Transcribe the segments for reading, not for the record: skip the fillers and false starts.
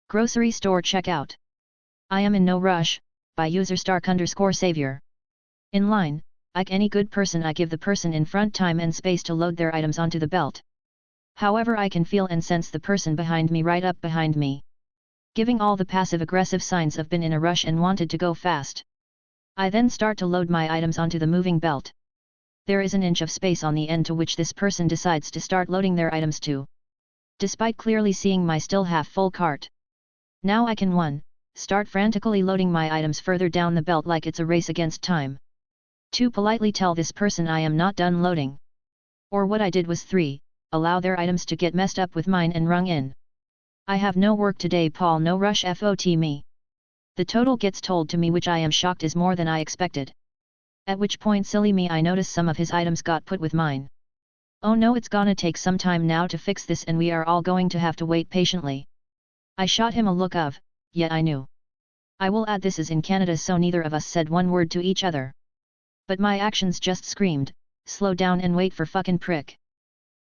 Grocery store checkout. I am in no rush, by user *_savior. In line, like any good person, I give the person in front time and space to load their items onto the belt. However, I can feel and sense the person behind me right up behind me, giving all the passive-aggressive signs of been in a rush and wanted to go fast. I then start to load my items onto the moving belt. There is an inch of space on the end to which this person decides to start loading their items to, despite clearly seeing my still half-full cart. Now I can 1. Start frantically loading my items further down the belt like it's a race against time. 2. Politely tell this person I am not done loading. Or what I did was 3. Allow their items to get messed up with mine and rung in. I have no work today, Paul, no rush, FOT me. The total gets told to me, which I am shocked is more than I expected. At which point, silly me, I notice some of his items got put with mine. Oh no, it's gonna take some time now to fix this and we are all going to have to wait patiently. I shot him a look of, yet I knew. I will add, this is in Canada, so neither of us said one word to each other. But my actions just screamed, slow down and wait for fucking prick.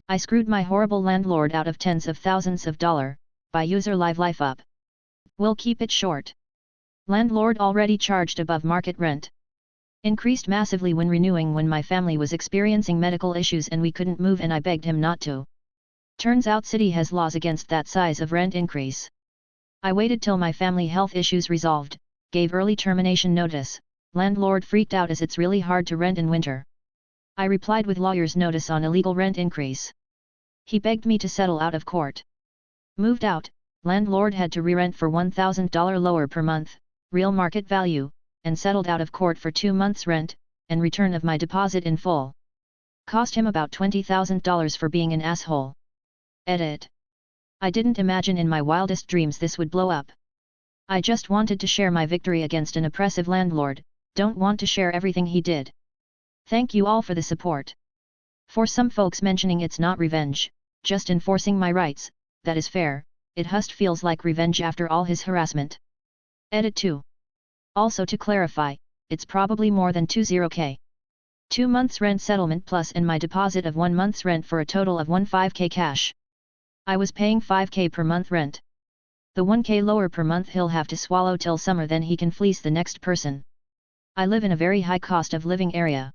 I screwed my horrible landlord out of tens of thousands of dollars, by user life up. We'll keep it short. Landlord already charged above market rent. Increased massively when renewing, when my family was experiencing medical issues and we couldn't move and I begged him not to. Turns out city has laws against that size of rent increase. I waited till my family health issues resolved, gave early termination notice. Landlord freaked out as it's really hard to rent in winter. I replied with lawyer's notice on illegal rent increase. He begged me to settle out of court. Moved out, landlord had to re-rent for $1,000 lower per month, real market value, and settled out of court for 2 months rent, and return of my deposit in full. Cost him about $20,000 for being an asshole. Edit. I didn't imagine in my wildest dreams this would blow up. I just wanted to share my victory against an oppressive landlord, don't want to share everything he did. Thank you all for the support. For some folks mentioning it's not revenge, just enforcing my rights, that is fair, it just feels like revenge after all his harassment. Edit 2. Also to clarify, it's probably more than 20k. 2 months rent settlement plus and my deposit of 1 month's rent for a total of 15k cash. I was paying 5k per month rent. The 1k lower per month he'll have to swallow till summer, then he can fleece the next person. I live in a very high cost of living area.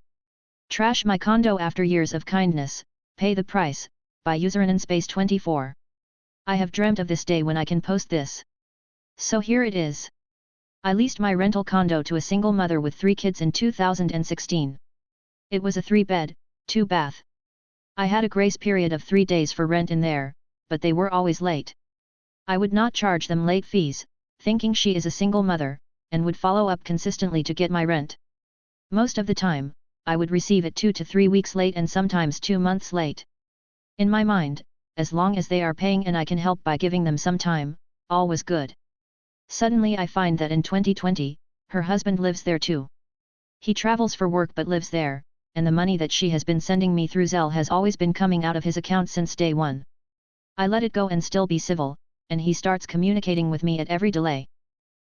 Trash my condo after years of kindness, pay the price, by username_24. I have dreamt of this day when I can post this. So here it is. I leased my rental condo to a single mother with 3 kids in 2016. It was a 3-bed, 2-bath. I had a grace period of 3 days for rent in there, but they were always late. I would not charge them late fees, thinking she is a single mother, and would follow up consistently to get my rent. Most of the time, I would receive it 2 to 3 weeks late and sometimes 2 months late. In my mind, as long as they are paying and I can help by giving them some time, all was good. Suddenly I find that in 2020, her husband lives there too. He travels for work but lives there, and the money that she has been sending me through Zelle has always been coming out of his account since day one. I let it go and still be civil, and he starts communicating with me at every delay.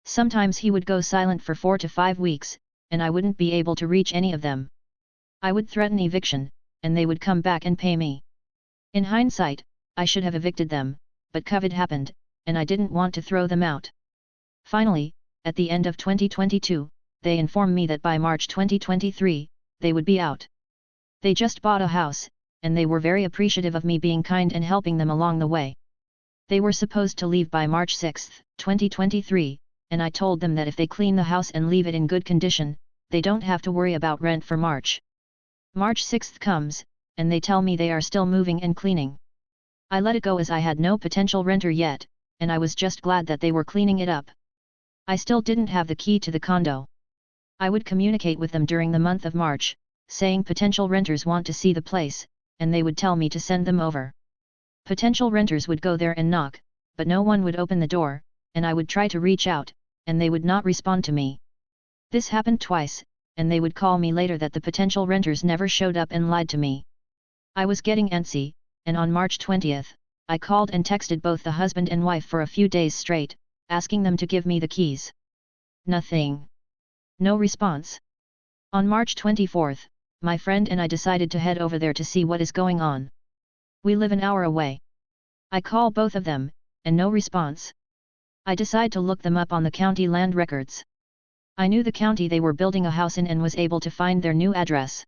Sometimes he would go silent for 4 to 5 weeks, and I wouldn't be able to reach any of them. I would threaten eviction, and they would come back and pay me. In hindsight, I should have evicted them, but COVID happened, and I didn't want to throw them out. Finally, at the end of 2022, they informed me that by March 2023, they would be out. They just bought a house, and they were very appreciative of me being kind and helping them along the way. They were supposed to leave by March 6, 2023, and I told them that if they clean the house and leave it in good condition, they don't have to worry about rent for March. March 6 comes, and they tell me they are still moving and cleaning. I let it go as I had no potential renter yet, and I was just glad that they were cleaning it up. I still didn't have the key to the condo. I would communicate with them during the month of March, saying potential renters want to see the place, and they would tell me to send them over. Potential renters would go there and knock, but no one would open the door, and I would try to reach out, and they would not respond to me. This happened twice, and they would call me later that the potential renters never showed up and lied to me. I was getting antsy, and on March 20th, I called and texted both the husband and wife for a few days straight, asking them to give me the keys. Nothing. No response. On March 24th, my friend and I decided to head over there to see what is going on. We live an hour away. I call both of them, and no response. I decide to look them up on the county land records. I knew the county they were building a house in and was able to find their new address.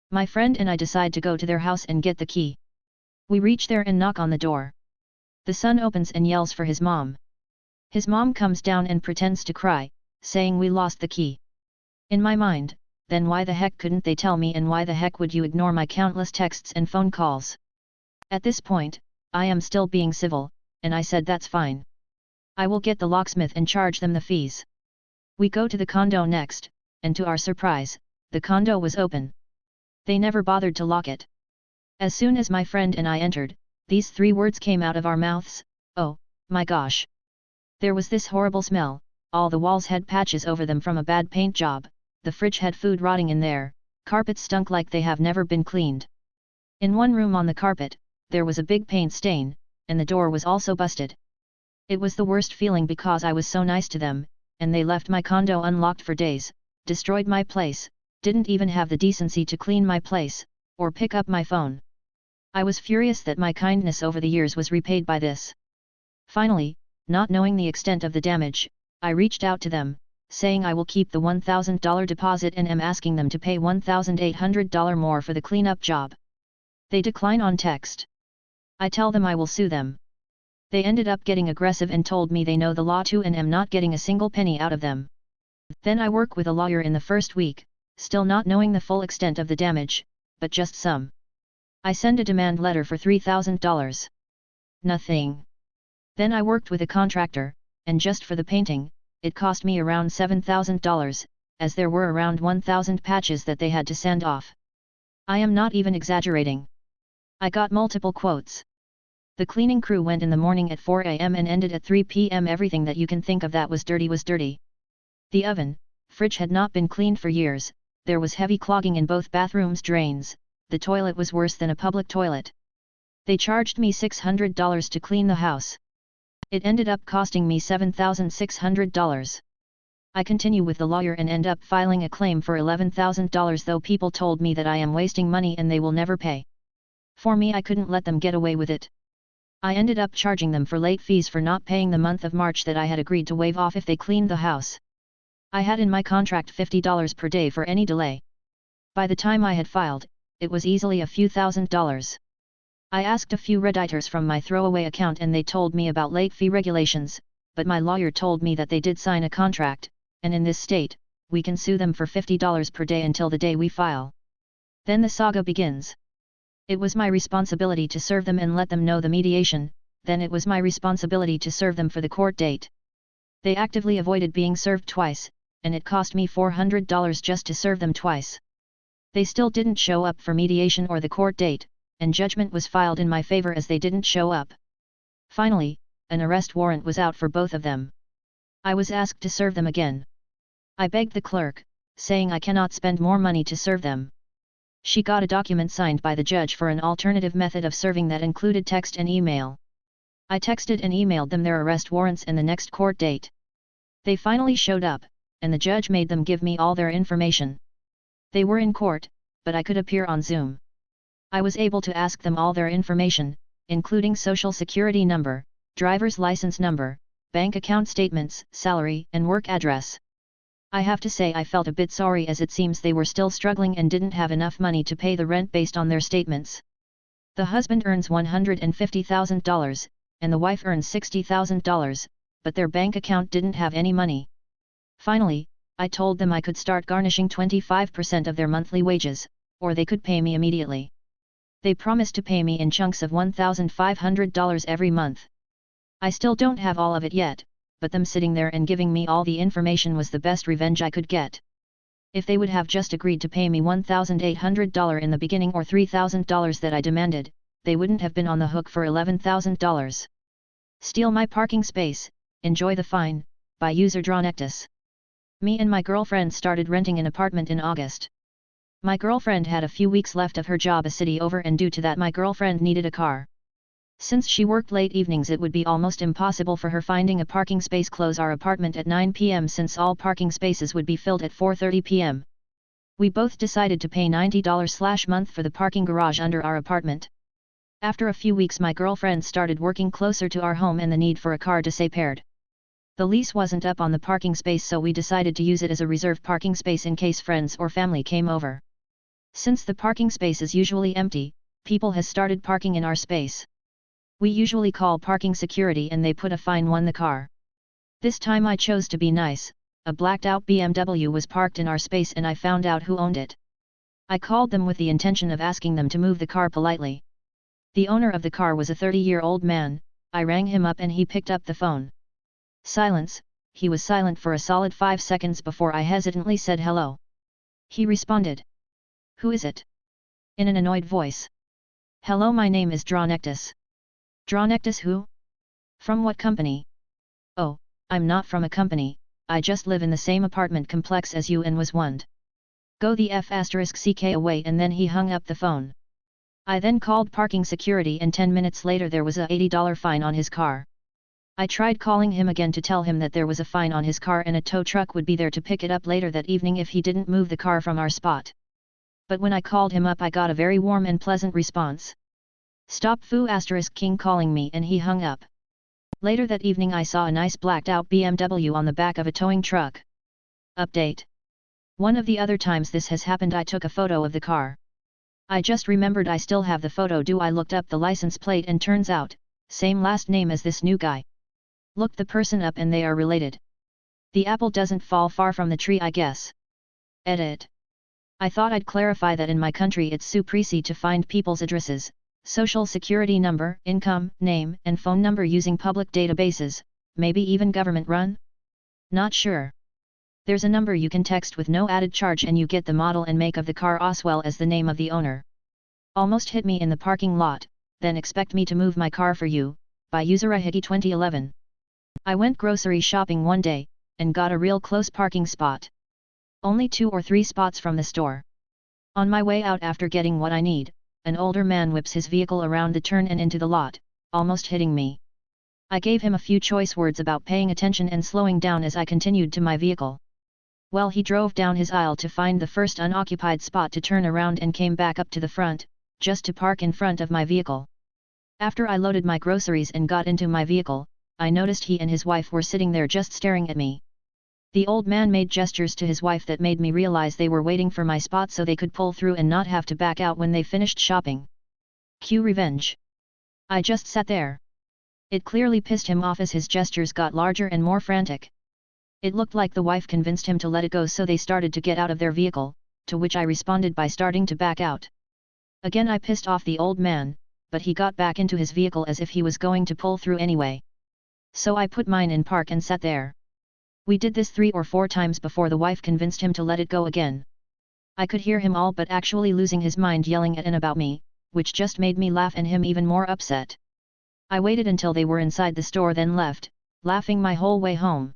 My friend and I decide to go to their house and get the key. We reach there and knock on the door. The son opens and yells for his mom. His mom comes down and pretends to cry, saying we lost the key. In my mind, then why the heck couldn't they tell me, and why the heck would you ignore my countless texts and phone calls? At this point, I am still being civil, and I said that's fine. I will get the locksmith and charge them the fees. We go to the condo next, and to our surprise, the condo was open. They never bothered to lock it. As soon as my friend and I entered, these 3 words came out of our mouths: "Oh, my gosh." There was this horrible smell, all the walls had patches over them from a bad paint job, the fridge had food rotting in there, carpets stunk like they have never been cleaned. In one room on the carpet, there was a big paint stain, and the door was also busted. It was the worst feeling because I was so nice to them, and they left my condo unlocked for days, destroyed my place, didn't even have the decency to clean my place, or pick up my phone. I was furious that my kindness over the years was repaid by this. Finally, not knowing the extent of the damage, I reached out to them, saying I will keep the $1,000 deposit and am asking them to pay $1,800 more for the cleanup job. They decline on text. I tell them I will sue them. They ended up getting aggressive and told me they know the law too and am not getting a single penny out of them. Then I work with a lawyer in the first week, still not knowing the full extent of the damage, but just some. I send a demand letter for $3,000. Nothing. Then I worked with a contractor, and just for the painting, it cost me around $7,000, as there were around 1,000 patches that they had to sand off. I am not even exaggerating. I got multiple quotes. The cleaning crew went in the morning at 4 a.m. and ended at 3 p.m. Everything that you can think of that was dirty was dirty. The oven, fridge had not been cleaned for years, there was heavy clogging in both bathrooms' drains, the toilet was worse than a public toilet. They charged me $600 to clean the house. It ended up costing me $7,600. I continue with the lawyer and end up filing a claim for $11,000, though people told me that I am wasting money and they will never pay. For me, I couldn't let them get away with it. I ended up charging them for late fees for not paying the month of March that I had agreed to waive off if they cleaned the house. I had in my contract $50 per day for any delay. By the time I had filed, it was easily a few $1,000s. I asked a few Redditors from my throwaway account and they told me about late fee regulations, but my lawyer told me that they did sign a contract, and in this state, we can sue them for $50 per day until the day we file. Then the saga begins. It was my responsibility to serve them and let them know the mediation, then it was my responsibility to serve them for the court date. They actively avoided being served twice, and it cost me $400 just to serve them twice. They still didn't show up for mediation or the court date, and judgment was filed in my favor as they didn't show up. Finally, an arrest warrant was out for both of them. I was asked to serve them again. I begged the clerk, saying I cannot spend more money to serve them. She got a document signed by the judge for an alternative method of serving that included text and email. I texted and emailed them their arrest warrants and the next court date. They finally showed up, and the judge made them give me all their information. They were in court, but I could appear on Zoom. I was able to ask them all their information, including social security number, driver's license number, bank account statements, salary, and work address. I have to say I felt a bit sorry as it seems they were still struggling and didn't have enough money to pay the rent based on their statements. The husband earns $150,000, and the wife earns $60,000, but their bank account didn't have any money. Finally, I told them I could start garnishing 25% of their monthly wages, or they could pay me immediately. They promised to pay me in chunks of $1,500 every month. I still don't have all of it yet, but them sitting there and giving me all the information was the best revenge I could get. If they would have just agreed to pay me $1,800 in the beginning or $3,000 that I demanded, they wouldn't have been on the hook for $11,000. Steal my parking space, enjoy the fine, by user Dronectus. Me and my girlfriend started renting an apartment in August. My girlfriend had a few weeks left of her job a city over, and due to that my girlfriend needed a car. Since she worked late evenings, it would be almost impossible for her finding a parking space close our apartment at 9 p.m. since all parking spaces would be filled at 4:30 p.m. We both decided to pay $90/month for the parking garage under our apartment. After a few weeks my girlfriend started working closer to our home and the need for a car disappeared. The lease wasn't up on the parking space, so we decided to use it as a reserved parking space in case friends or family came over. Since the parking space is usually empty, people has started parking in our space. We usually call parking security and they put a fine on the car. This time I chose to be nice. A blacked out BMW was parked in our space and I found out who owned it. I called them with the intention of asking them to move the car politely. The owner of the car was a 30-year-old man. I rang him up and he picked up the phone. Silence. He was silent for a solid 5 seconds before I hesitantly said hello. He responded. Who is it? In an annoyed voice. Hello, my name is Dronectus. Dronectus who? From what company? Oh, I'm not from a company, I just live in the same apartment complex as you and was warned. Go the F***ck away, and then he hung up the phone. I then called parking security and 10 minutes later there was a $80 fine on his car. I tried calling him again to tell him that there was a fine on his car and a tow truck would be there to pick it up later that evening if he didn't move the car from our spot. But when I called him up I got a very warm and pleasant response. Stop **king calling me, and he hung up. Later that evening I saw a nice blacked out BMW on the back of a towing truck. Update. One of the other times this has happened I took a photo of the car. I just remembered I still have the photo. I looked up the license plate and turns out, same last name as this new guy. Looked the person up and they are related. The apple doesn't fall far from the tree, I guess. Edit. I thought I'd clarify that in my country it's super easy to find people's addresses, social security number, income, name, and phone number using public databases, maybe even government run? Not sure. There's a number you can text with no added charge and you get the model and make of the car as well as the name of the owner. Almost hit me in the parking lot, then expect me to move my car for you, by user Ahiki 2011. I went grocery shopping one day, and got a real close parking spot. Only 2 or 3 spots from the store. On my way out after getting what I need, an older man whips his vehicle around the turn and into the lot, almost hitting me. I gave him a few choice words about paying attention and slowing down as I continued to my vehicle. Well, he drove down his aisle to find the first unoccupied spot to turn around and came back up to the front, just to park in front of my vehicle. After I loaded my groceries and got into my vehicle, I noticed he and his wife were sitting there just staring at me. The old man made gestures to his wife that made me realize they were waiting for my spot so they could pull through and not have to back out when they finished shopping. Cue revenge. I just sat there. It clearly pissed him off as his gestures got larger and more frantic. It looked like the wife convinced him to let it go, so they started to get out of their vehicle, to which I responded by starting to back out. Again I pissed off the old man, but he got back into his vehicle as if he was going to pull through anyway. So I put mine in park and sat there. We did this 3 or 4 times before the wife convinced him to let it go again. I could hear him all but actually losing his mind yelling at and about me, which just made me laugh and him even more upset. I waited until they were inside the store then left, laughing my whole way home.